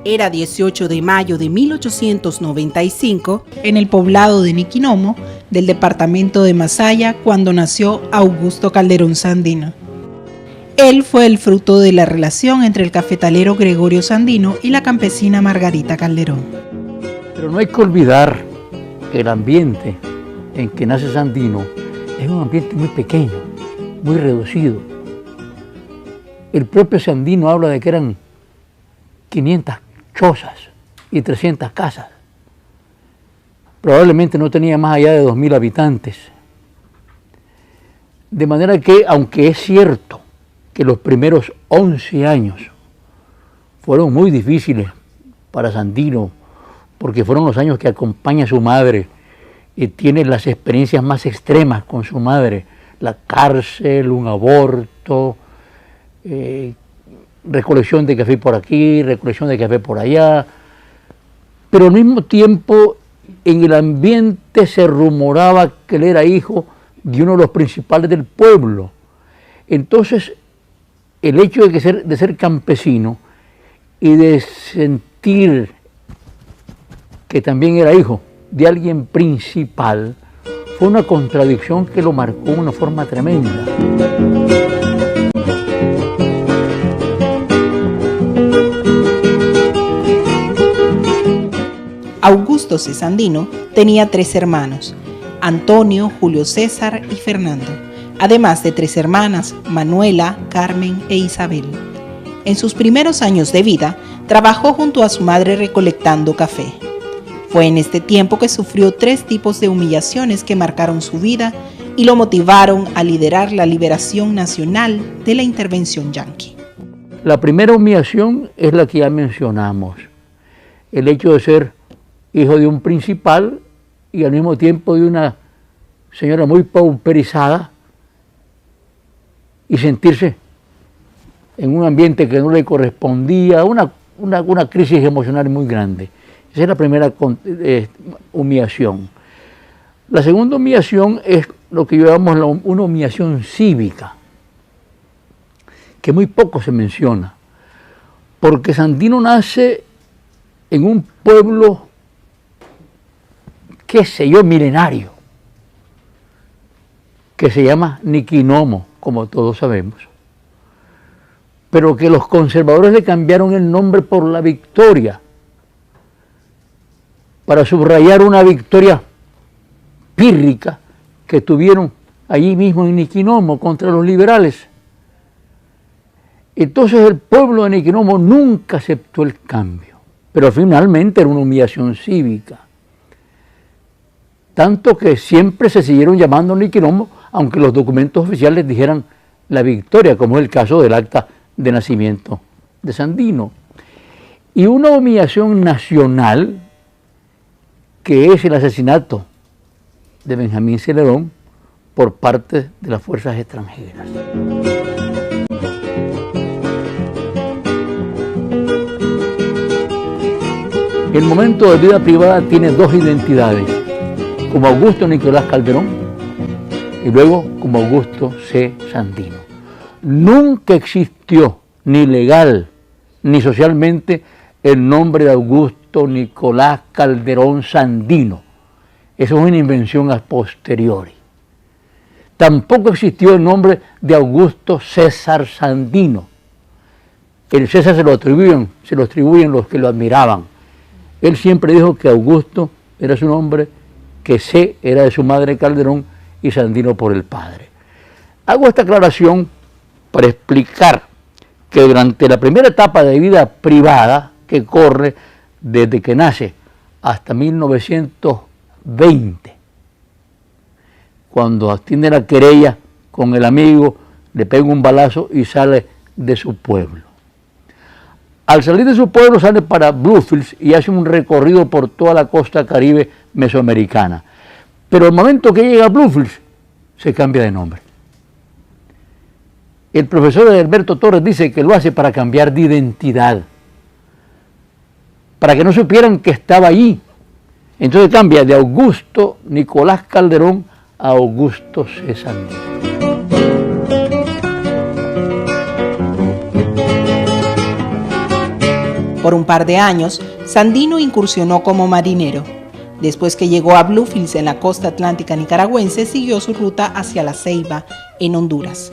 Era 18 de mayo de 1895, en el poblado de Niquinomo, del departamento de Masaya, cuando nació Augusto Calderón Sandino. Él fue el fruto de la relación entre el cafetalero Gregorio Sandino y la campesina Margarita Calderón. Pero no hay que olvidar que el ambiente en que nace Sandino es un ambiente muy pequeño, muy reducido. El propio Sandino habla de que eran 500 chozas y 300 casas. Probablemente no tenía más allá de 2000 habitantes. De manera que, aunque es cierto que los primeros 11 años fueron muy difíciles para Sandino, porque fueron los años que acompaña a su madre y tiene las experiencias más extremas con su madre, la cárcel, un aborto, recolección de café por aquí, recolección de café por allá, pero al mismo tiempo en el ambiente se rumoraba que él era hijo de uno de los principales del pueblo. Entonces, el hecho de ser campesino y de sentir que también era hijo de alguien principal fue una contradicción que lo marcó de una forma tremenda. Augusto C. Sandino tenía 3 hermanos, Antonio, Julio César y Fernando, además de 3 hermanas, Manuela, Carmen e Isabel. En sus primeros años de vida, trabajó junto a su madre recolectando café. Fue en este tiempo que sufrió 3 tipos de humillaciones que marcaron su vida y lo motivaron a liderar la liberación nacional de la intervención yanqui. La primera humillación es la que ya mencionamos, el hecho de ser hijo de un principal y al mismo tiempo de una señora muy pauperizada y sentirse en un ambiente que no le correspondía, una crisis emocional muy grande. Esa es la primera humillación. La segunda humillación es lo que llamamos una humillación cívica, que muy poco se menciona, porque Sandino nace en un pueblo, qué sé yo, milenario, que se llama Niquinomo, como todos sabemos, pero que los conservadores le cambiaron el nombre por La Victoria, para subrayar una victoria pírrica que tuvieron allí mismo en Niquinomo contra los liberales. Entonces el pueblo de Niquinomo nunca aceptó el cambio, pero finalmente era una humillación cívica. Tanto que siempre se siguieron llamando Niquinomo, aunque los documentos oficiales dijeran La Victoria, como es el caso del acta de nacimiento de Sandino. Y una humillación nacional, que es el asesinato de Benjamín Celedón por parte de las fuerzas extranjeras. El momento de vida privada tiene 2 identidades, como Augusto Nicolás Calderón y luego como Augusto C. Sandino. Nunca existió, ni legal ni socialmente, el nombre de Augusto Nicolás Calderón Sandino. Eso es una invención a posteriori. Tampoco existió el nombre de Augusto César Sandino. El César se lo atribuyen los que lo admiraban. Él siempre dijo que Augusto era su nombre, que C era de su madre Calderón y Sandino por el padre. Hago esta aclaración para explicar que durante la primera etapa de vida privada, que corre desde que nace hasta 1920, cuando tiene la querella con el amigo, le pega un balazo y sale de su pueblo. Al salir de su pueblo sale para Bluefields y hace un recorrido por toda la costa caribe mesoamericana. Pero al momento que llega a Bluefields, se cambia de nombre. El profesor Alberto Torres dice que lo hace para cambiar de identidad, para que no supieran que estaba allí. Entonces cambia de Augusto Nicolás Calderón a Augusto C. Sandino. Por un par de años, Sandino incursionó como marinero. Después que llegó a Bluefields en la costa atlántica nicaragüense, siguió su ruta hacia La Ceiba, en Honduras.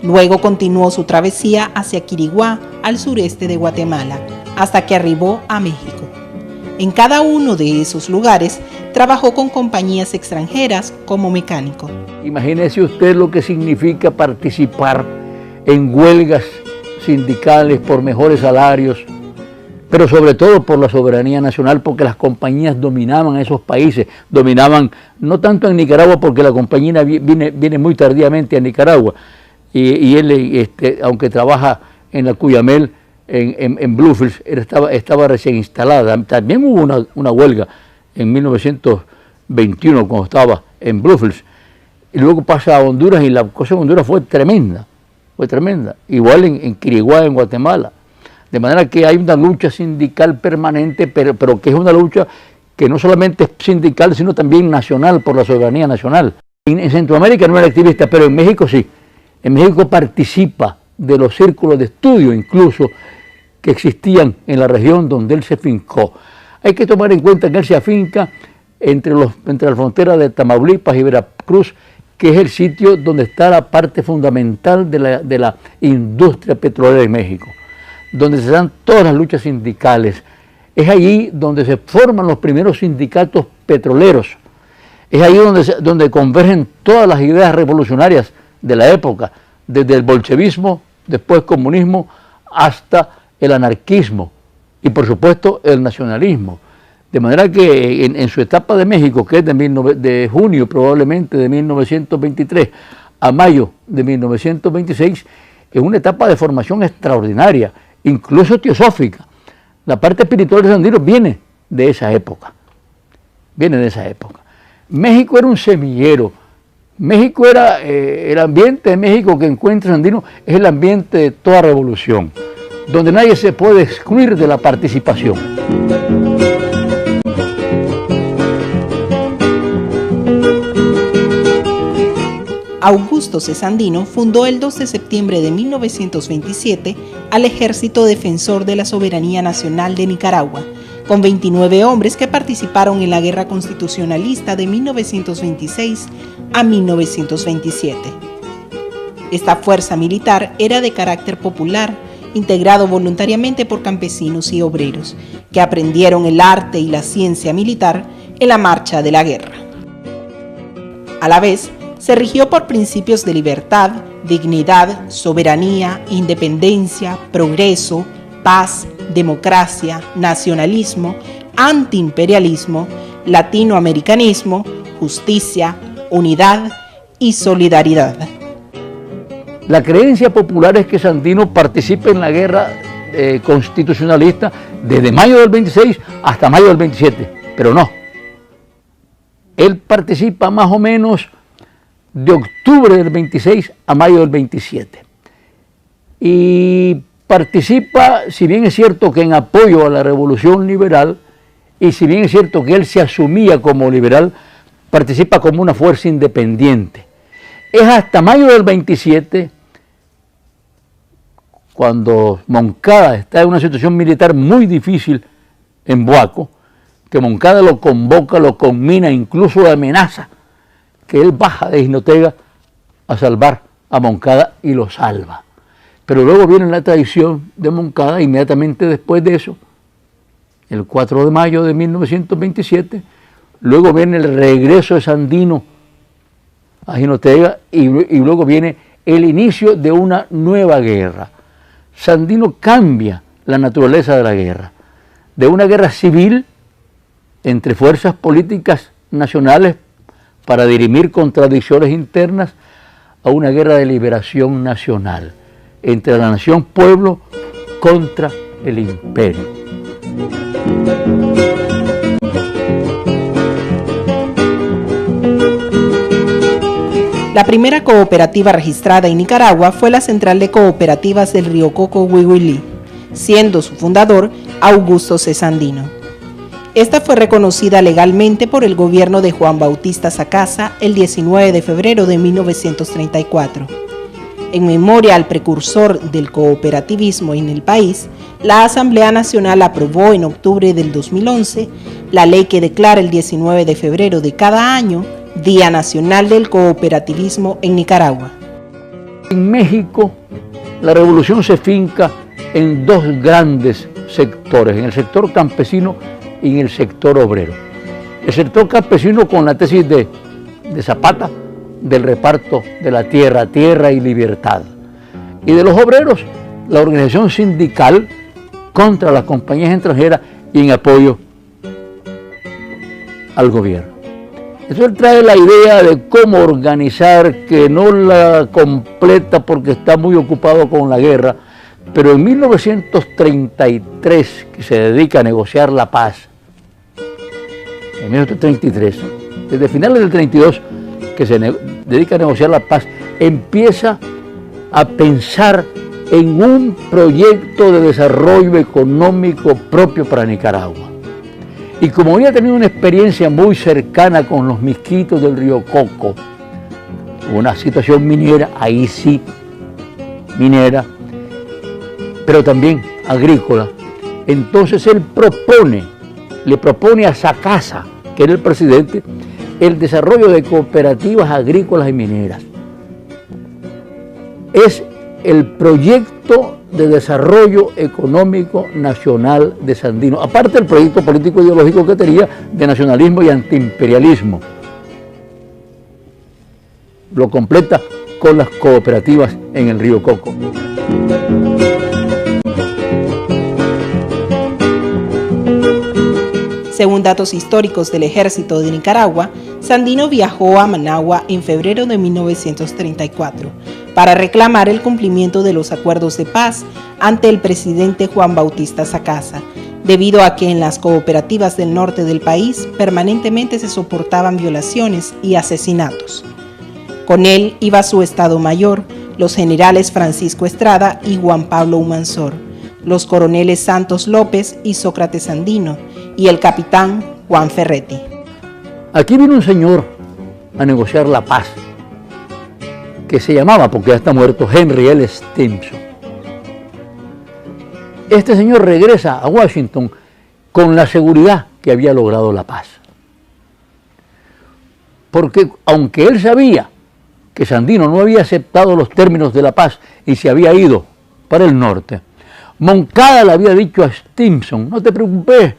Luego continuó su travesía hacia Quiriguá, al sureste de Guatemala, hasta que arribó a México. En cada uno de esos lugares, trabajó con compañías extranjeras como mecánico. Imagínese usted lo que significa participar en huelgas sindicales por mejores salarios, pero sobre todo por la soberanía nacional, porque las compañías dominaban esos países, dominaban no tanto en Nicaragua, porque la compañía viene muy tardíamente a Nicaragua, y él, aunque trabaja en la Cuyamel, en Bluefields, él estaba recién instalada. También hubo una huelga en 1921 cuando estaba en Bluefields, y luego pasa a Honduras, y la cosa en Honduras fue tremenda, igual en Quiriguá, en Guatemala. De manera que hay una lucha sindical permanente, pero que es una lucha que no solamente es sindical, sino también nacional, por la soberanía nacional. En Centroamérica no era activista, pero en México sí. En México participa de los círculos de estudio, incluso, que existían en la región donde él se fincó. Hay que tomar en cuenta que él se afinca entre la frontera de Tamaulipas y Veracruz, que es el sitio donde está la parte fundamental de la industria petrolera en México, donde se dan todas las luchas sindicales. Es allí donde se forman los primeros sindicatos petroleros. Es allí donde convergen todas las ideas revolucionarias de la época, desde el bolchevismo, después comunismo, hasta el anarquismo y por supuesto el nacionalismo. De manera que en su etapa de México, que es de junio probablemente de 1923 a mayo de 1926, es una etapa de formación extraordinaria, incluso teosófica. La parte espiritual de Sandino viene de esa época. México era un semillero. México era el ambiente de México que encuentra Sandino, es el ambiente de toda revolución, donde nadie se puede excluir de la participación. Augusto C. Sandino fundó el 2 de septiembre de 1927 al Ejército Defensor de la Soberanía Nacional de Nicaragua, con 29 hombres que participaron en la Guerra Constitucionalista de 1926 a 1927. Esta fuerza militar era de carácter popular, integrado voluntariamente por campesinos y obreros, que aprendieron el arte y la ciencia militar en la marcha de la guerra. A la vez, se rigió por principios de libertad, dignidad, soberanía, independencia, progreso, paz, democracia, nacionalismo, antiimperialismo, latinoamericanismo, justicia, unidad y solidaridad. La creencia popular es que Sandino participe en la guerra constitucionalista desde mayo del 26 hasta mayo del 27, pero no. Él participa más o menos de octubre del 26 a mayo del 27. Y participa, si bien es cierto que en apoyo a la revolución liberal, y si bien es cierto que él se asumía como liberal, participa como una fuerza independiente. Es hasta mayo del 27, cuando Moncada está en una situación militar muy difícil en Buaco, que Moncada lo convoca, lo conmina, incluso lo amenaza, que él baja de Jinotega a salvar a Moncada y lo salva. Pero luego viene la traición de Moncada, inmediatamente después de eso, el 4 de mayo de 1927, luego viene el regreso de Sandino a Jinotega y luego viene el inicio de una nueva guerra. Sandino cambia la naturaleza de la guerra, de una guerra civil entre fuerzas políticas nacionales para dirimir contradicciones internas, a una guerra de liberación nacional entre la nación-pueblo contra el imperio. La primera cooperativa registrada en Nicaragua fue la Central de Cooperativas del Río Coco Huihuilí, siendo su fundador Augusto C. Sandino. Esta fue reconocida legalmente por el gobierno de Juan Bautista Sacasa el 19 de febrero de 1934. En memoria al precursor del cooperativismo en el país, la Asamblea Nacional aprobó en octubre del 2011 la ley que declara el 19 de febrero de cada año Día Nacional del Cooperativismo en Nicaragua. En México, la revolución se finca en dos grandes sectores, en el sector campesino y en el sector obrero. El sector campesino con la tesis de Zapata del reparto de la tierra, tierra y libertad. Y de los obreros, la organización sindical contra las compañías extranjeras y en apoyo al gobierno. Eso él trae la idea de cómo organizar, que no la completa porque está muy ocupado con la guerra, pero en 1933, que se dedica a negociar la paz, en 1933, desde finales del 32, que se dedica a negociar la paz, empieza a pensar en un proyecto de desarrollo económico propio para Nicaragua. Y como había tenido una experiencia muy cercana con los misquitos del río Coco, una situación minera, ahí sí, minera, pero también agrícola, entonces él le propone a Sacasa, que era el presidente, el desarrollo de cooperativas agrícolas y mineras. Es el proyecto de desarrollo económico nacional de Sandino, aparte del proyecto político ideológico que tenía de nacionalismo y antiimperialismo. Lo completa con las cooperativas en el río Coco. Según datos históricos del Ejército de Nicaragua, Sandino viajó a Managua en febrero de 1934 para reclamar el cumplimiento de los acuerdos de paz ante el presidente Juan Bautista Sacasa, debido a que en las cooperativas del norte del país permanentemente se soportaban violaciones y asesinatos. Con él iba su Estado Mayor, los generales Francisco Estrada y Juan Pablo Humansor, los coroneles Santos López y Sócrates Sandino, y el capitán Juan Ferretti. Aquí vino un señor a negociar la paz, que se llamaba, porque ya está muerto, Henry L. Stimson. Este señor regresa a Washington con la seguridad que había logrado la paz. Porque aunque él sabía que Sandino no había aceptado los términos de la paz y se había ido para el norte, Moncada le había dicho a Stimson: no te preocupes,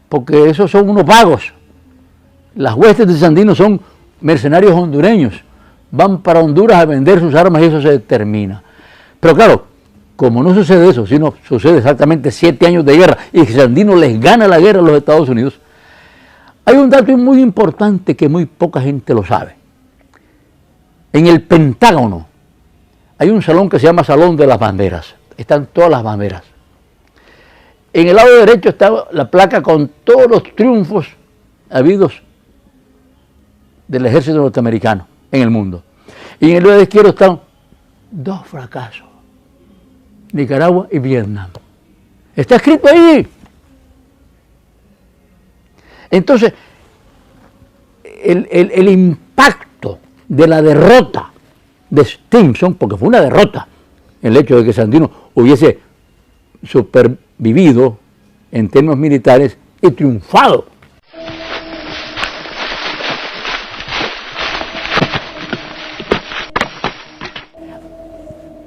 porque esos son unos vagos. Las huestes de Sandino son mercenarios hondureños, van para Honduras a vender sus armas y eso se termina. Pero claro, como no sucede eso, sino sucede exactamente 7 años de guerra y Sandino les gana la guerra a los Estados Unidos, hay un dato muy importante que muy poca gente lo sabe. En el Pentágono hay un salón que se llama Salón de las Banderas. Están todas las banderas. En el lado derecho está la placa con todos los triunfos habidos del ejército norteamericano en el mundo. Y en el lado izquierdo están 2 fracasos: Nicaragua y Vietnam. Está escrito ahí. Entonces, el impacto de la derrota de Stimson, porque fue una derrota, el hecho de que Sandino hubiese supervivido en términos militares y triunfado.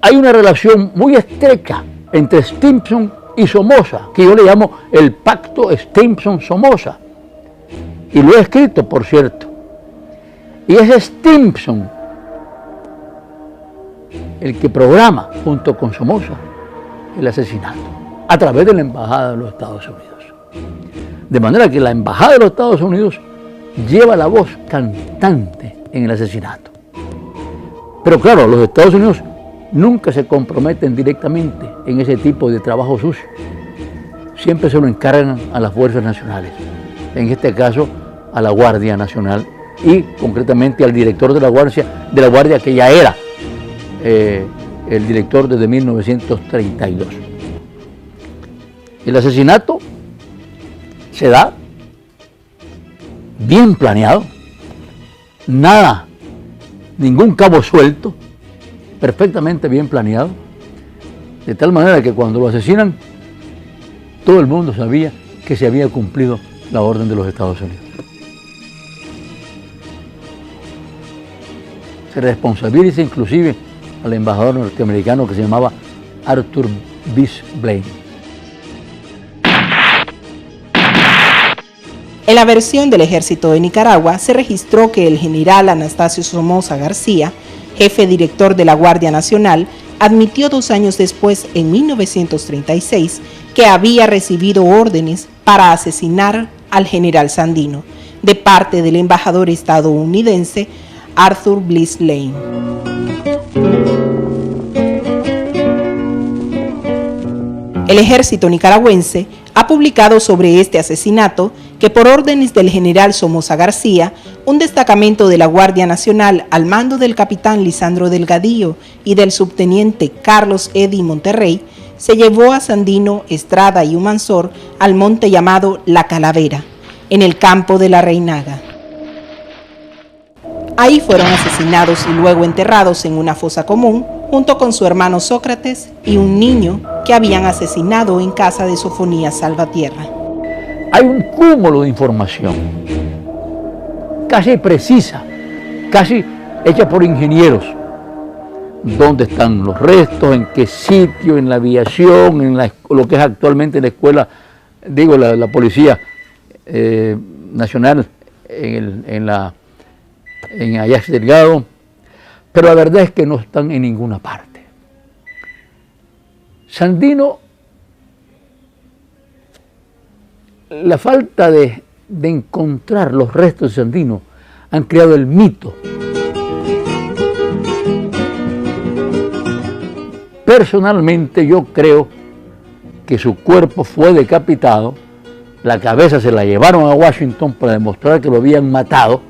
Hay una relación muy estrecha entre Stimson y Somoza, que yo le llamo el pacto Stimson-Somoza. Y lo he escrito, por cierto. Y es Stimson el que programa, junto con Somoza, el asesinato, a través de la Embajada de los Estados Unidos. De manera que la Embajada de los Estados Unidos lleva la voz cantante en el asesinato. Pero claro, los Estados Unidos nunca se comprometen directamente en ese tipo de trabajo sucio. Siempre se lo encargan a las fuerzas nacionales, en este caso a la Guardia Nacional y concretamente al director de la Guardia que ya era el director desde 1932. El asesinato se da bien planeado, nada, ningún cabo suelto, perfectamente bien planeado, de tal manera que cuando lo asesinan, todo el mundo sabía que se había cumplido la orden de los Estados Unidos. Se responsabiliza inclusive al embajador norteamericano que se llamaba Arthur Bysshe Blaine. En la versión del Ejército de Nicaragua se registró que el general Anastasio Somoza García, jefe director de la Guardia Nacional, admitió 2 años después, en 1936, que había recibido órdenes para asesinar al general Sandino, de parte del embajador estadounidense Arthur Bysshe Blaine. El ejército nicaragüense ha publicado sobre este asesinato que por órdenes del general Somoza García, un destacamento de la Guardia Nacional al mando del capitán Lisandro Delgadillo y del subteniente Carlos Eddy Monterrey, se llevó a Sandino, Estrada y Humansor al monte llamado La Calavera, en el campo de la Reinaga. Ahí fueron asesinados y luego enterrados en una fosa común, junto con su hermano Sócrates y un niño que habían asesinado en casa de Sofonías Salvatierra. Hay un cúmulo de información, casi precisa, casi hecha por ingenieros. ¿Dónde están los restos? ¿En qué sitio? ¿En la aviación? ¿En lo que es actualmente la escuela, digo, la Policía Nacional en Ajax Delgado? Pero la verdad es que no están en ninguna parte. Sandino, la falta de encontrar los restos de Sandino han creado el mito. Personalmente yo creo que su cuerpo fue decapitado, la cabeza se la llevaron a Washington para demostrar que lo habían matado.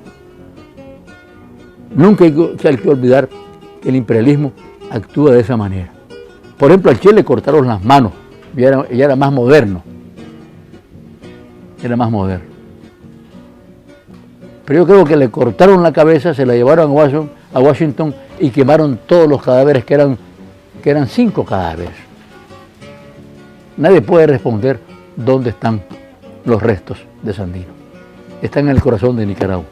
Nunca hay que olvidar que el imperialismo actúa de esa manera. Por ejemplo, al Che le cortaron las manos, ya era más moderno. Era más moderno. Pero yo creo que le cortaron la cabeza, se la llevaron a Washington y quemaron todos los cadáveres, que eran 5 cadáveres. Nadie puede responder dónde están los restos de Sandino. Están en el corazón de Nicaragua.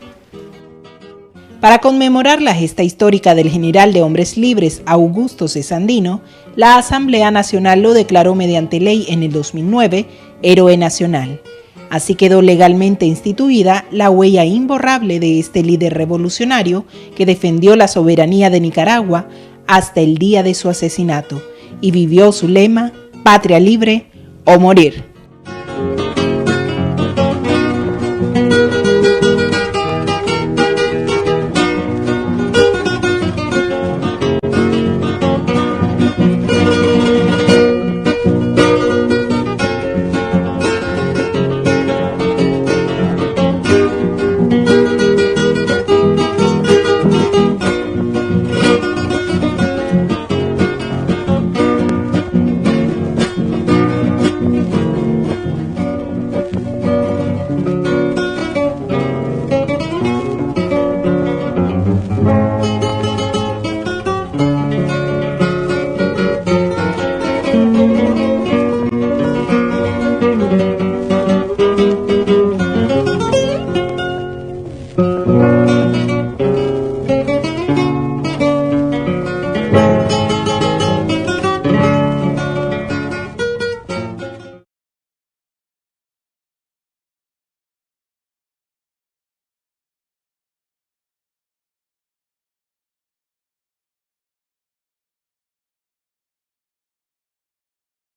Para conmemorar la gesta histórica del general de hombres libres Augusto C. Sandino, la Asamblea Nacional lo declaró mediante ley en el 2009 héroe nacional. Así quedó legalmente instituida la huella imborrable de este líder revolucionario que defendió la soberanía de Nicaragua hasta el día de su asesinato y vivió su lema: patria libre o morir.